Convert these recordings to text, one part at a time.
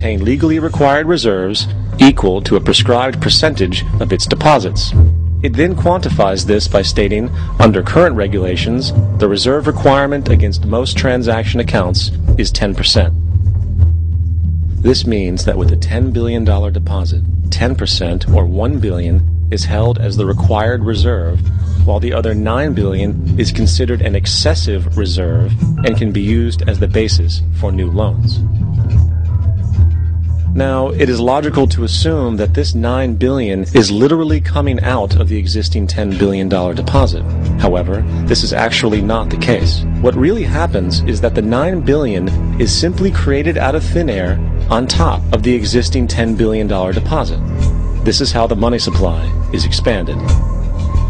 maintain legally required reserves equal to a prescribed percentage of its deposits. It then quantifies this by stating, under current regulations, the reserve requirement against most transaction accounts is 10%. This means that with a $10 billion deposit, 10% or $1 billion is held as the required reserve, while the other $9 billion is considered an excessive reserve and can be used as the basis for new loans. Now, it is logical to assume that this $9 billion is literally coming out of the existing $10 billion deposit. However, this is actually not the case. What really happens is that the $9 billion is simply created out of thin air on top of the existing $10 billion deposit. This is how the money supply is expanded.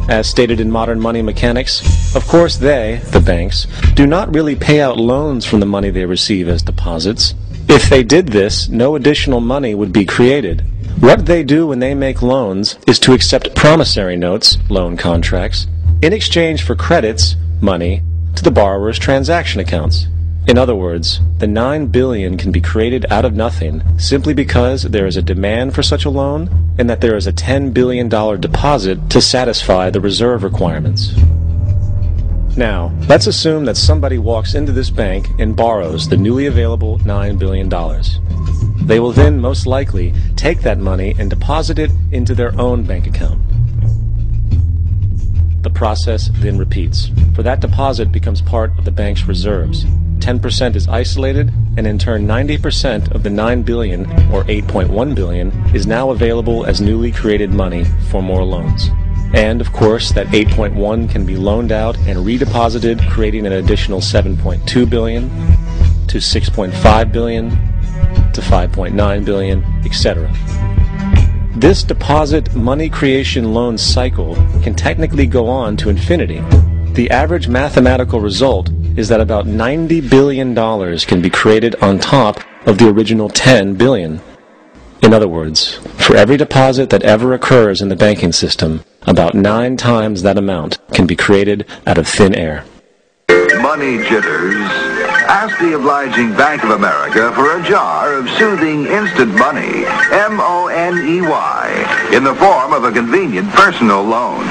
As stated in modern money mechanics, of course they, the banks, do not really pay out loans from the money they receive as deposits. If they did this, no additional money would be created. What they do when they make loans is to accept promissory notes, loan contracts, in exchange for credits, money, to the borrower's transaction accounts. In other words, the $9 billion can be created out of nothing simply because there is a demand for such a loan and that there is a $10 billion deposit to satisfy the reserve requirements. Now, let's assume that somebody walks into this bank and borrows the newly available $9 billion. They will then most likely take that money and deposit it into their own bank account. The process then repeats, for that deposit becomes part of the bank's reserves. 10% is isolated, and in turn 90% of the $9 billion, or $8.1 billion, is now available as newly created money for more loans. And, of course, that 8.1 can be loaned out and redeposited, creating an additional 7.2 billion to 6.5 billion to 5.9 billion, etc. This deposit money creation loan cycle can technically go on to infinity. The average mathematical result is that about $90 billion can be created on top of the original $10 billion. In other words, for every deposit that ever occurs in the banking system, about 9 times that amount can be created out of thin air. Money jitters. Ask the obliging Bank of America for a jar of soothing instant money, M-O-N-E-Y, in the form of a convenient personal loan.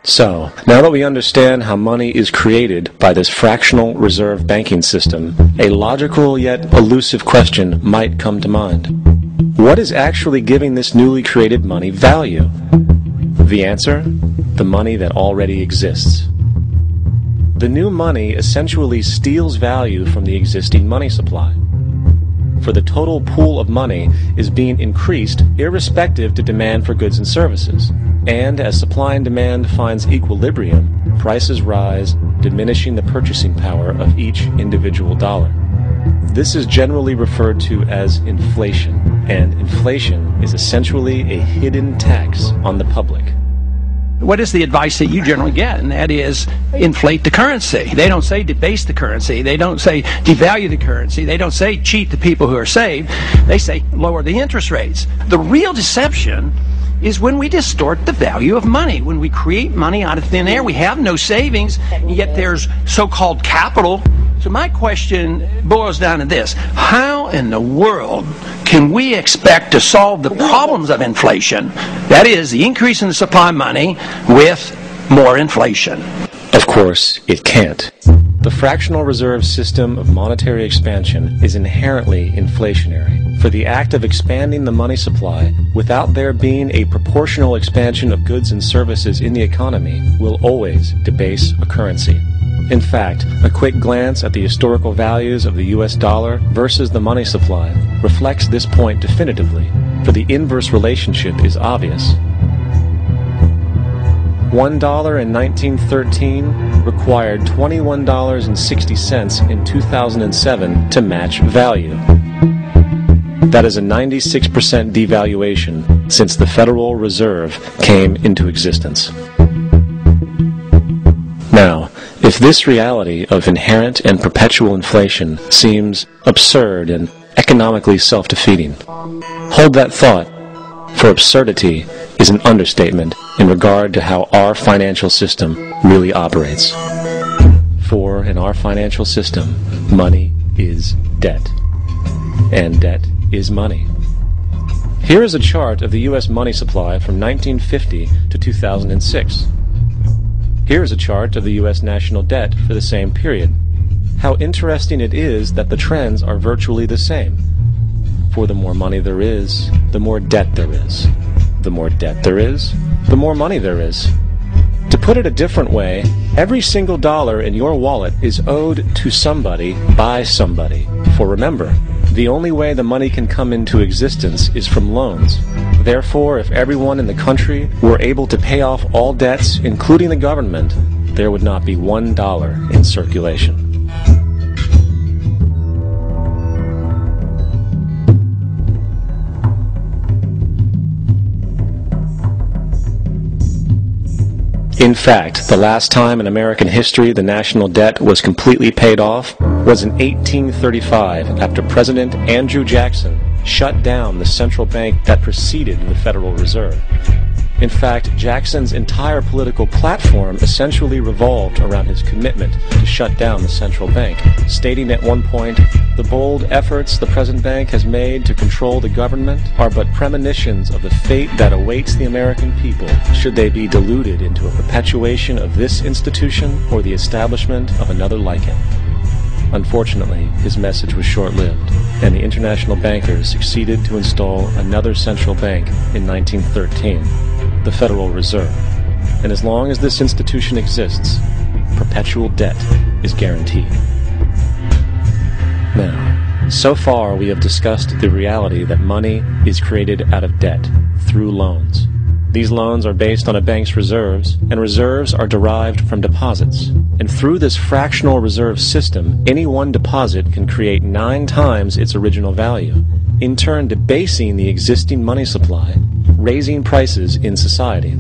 So, now that we understand how money is created by this fractional reserve banking system, a logical yet elusive question might come to mind. What is actually giving this newly created money value? The answer? The money that already exists. The new money essentially steals value from the existing money supply. For the total pool of money is being increased irrespective to demand for goods and services. And as supply and demand finds equilibrium, prices rise, diminishing the purchasing power of each individual dollar. This is generally referred to as inflation, and inflation is essentially a hidden tax on the public. What is the advice that you generally get? And that is, inflate the currency. They don't say debase the currency. They don't say devalue the currency. They don't say cheat the people who are saved. They say lower the interest rates. The real deception is when we distort the value of money. When we create money out of thin air, we have no savings, and yet there's so-called capital. So my question boils down to this. How in the world can we expect to solve the problems of inflation, that is, the increase in the supply of money, with more inflation? Of course, it can't. The fractional reserve system of monetary expansion is inherently inflationary. For the act of expanding the money supply, without there being a proportional expansion of goods and services in the economy, will always debase a currency. In fact, a quick glance at the historical values of the US dollar versus the money supply reflects this point definitively, for the inverse relationship is obvious. $1 in 1913 required $21.60 in 2007 to match value. That is a 96% devaluation since the Federal Reserve came into existence. Now, if this reality of inherent and perpetual inflation seems absurd and economically self-defeating, hold that thought, for absurdity is an understatement in regard to how our financial system really operates. For in our financial system, money is debt. and debt is money. Here is a chart of the U.S. money supply from 1950 to 2006. Here is a chart of the U.S. national debt for the same period. How interesting it is that the trends are virtually the same. For the more money there is, the more debt there is. The more debt there is, the more money there is. To put it a different way, every single dollar in your wallet is owed to somebody by somebody. For remember, the only way the money can come into existence is from loans. Therefore, if everyone in the country were able to pay off all debts, including the government, there would not be $1 in circulation. In fact, the last time in American history the national debt was completely paid off was in 1835 after President Andrew Jackson shut down the central bank that preceded the Federal Reserve. In fact, Jackson's entire political platform essentially revolved around his commitment to shut down the central bank, stating at one point, "The bold efforts the present bank has made to control the government are but premonitions of the fate that awaits the American people should they be deluded into a perpetuation of this institution or the establishment of another like it." Unfortunately, his message was short-lived, and the international bankers succeeded to install another central bank in 1913, the Federal Reserve. And as long as this institution exists, perpetual debt is guaranteed. Now, so far we have discussed the reality that money is created out of debt through loans. These loans are based on a bank's reserves, and reserves are derived from deposits. And through this fractional reserve system, any one deposit can create 9 times its original value, in turn debasing the existing money supply, raising prices in society.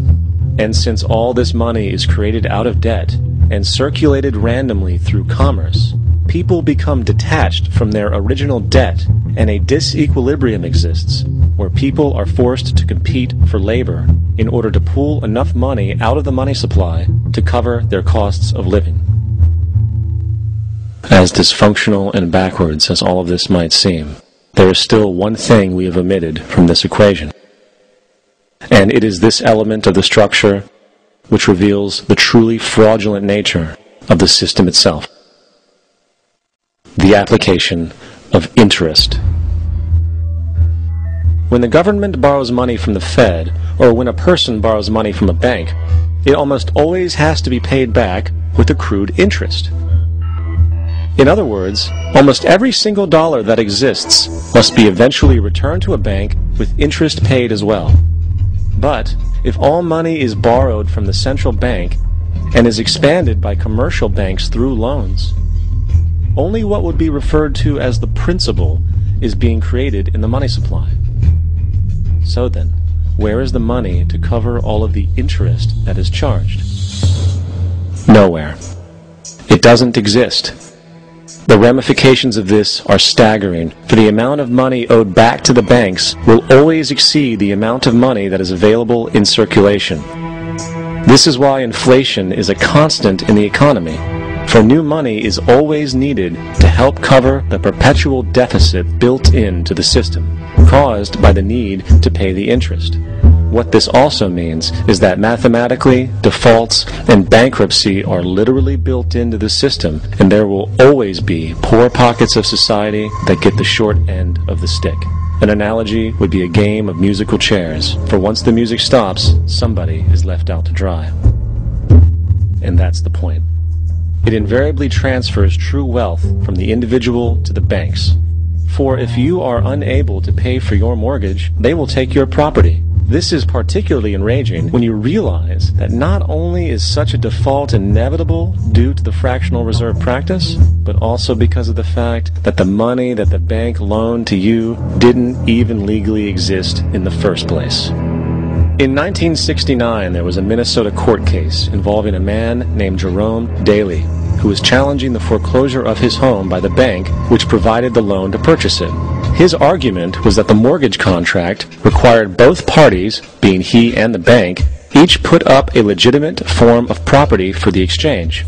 And since all this money is created out of debt and circulated randomly through commerce, people become detached from their original debt, and a disequilibrium exists, where people are forced to compete for labor in order to pool enough money out of the money supply to cover their costs of living. As dysfunctional and backwards as all of this might seem, there is still one thing we have omitted from this equation. And it is this element of the structure which reveals the truly fraudulent nature of the system itself: the application of interest. When the government borrows money from the Fed, or when a person borrows money from a bank, it almost always has to be paid back with accrued interest. In other words, almost every single dollar that exists must be eventually returned to a bank with interest paid as well. But if all money is borrowed from the central bank and is expanded by commercial banks through loans, only what would be referred to as the principal is being created in the money supply. So then, where is the money to cover all of the interest that is charged? Nowhere. It doesn't exist. The ramifications of this are staggering, for the amount of money owed back to the banks will always exceed the amount of money that is available in circulation. This is why inflation is a constant in the economy, for new money is always needed to help cover the perpetual deficit built into the system, caused by the need to pay the interest. What this also means is that mathematically, defaults and bankruptcy are literally built into the system, and there will always be poor pockets of society that get the short end of the stick. An analogy would be a game of musical chairs, for once the music stops, somebody is left out to dry. And that's the point. It invariably transfers true wealth from the individual to the banks. For if you are unable to pay for your mortgage, they will take your property. This is particularly enraging when you realize that not only is such a default inevitable due to the fractional reserve practice, but also because of the fact that the money that the bank loaned to you didn't even legally exist in the first place. In 1969, there was a Minnesota court case involving a man named Jerome Daly, who was challenging the foreclosure of his home by the bank which provided the loan to purchase it. His argument was that the mortgage contract required both parties, being he and the bank, each put up a legitimate form of property for the exchange.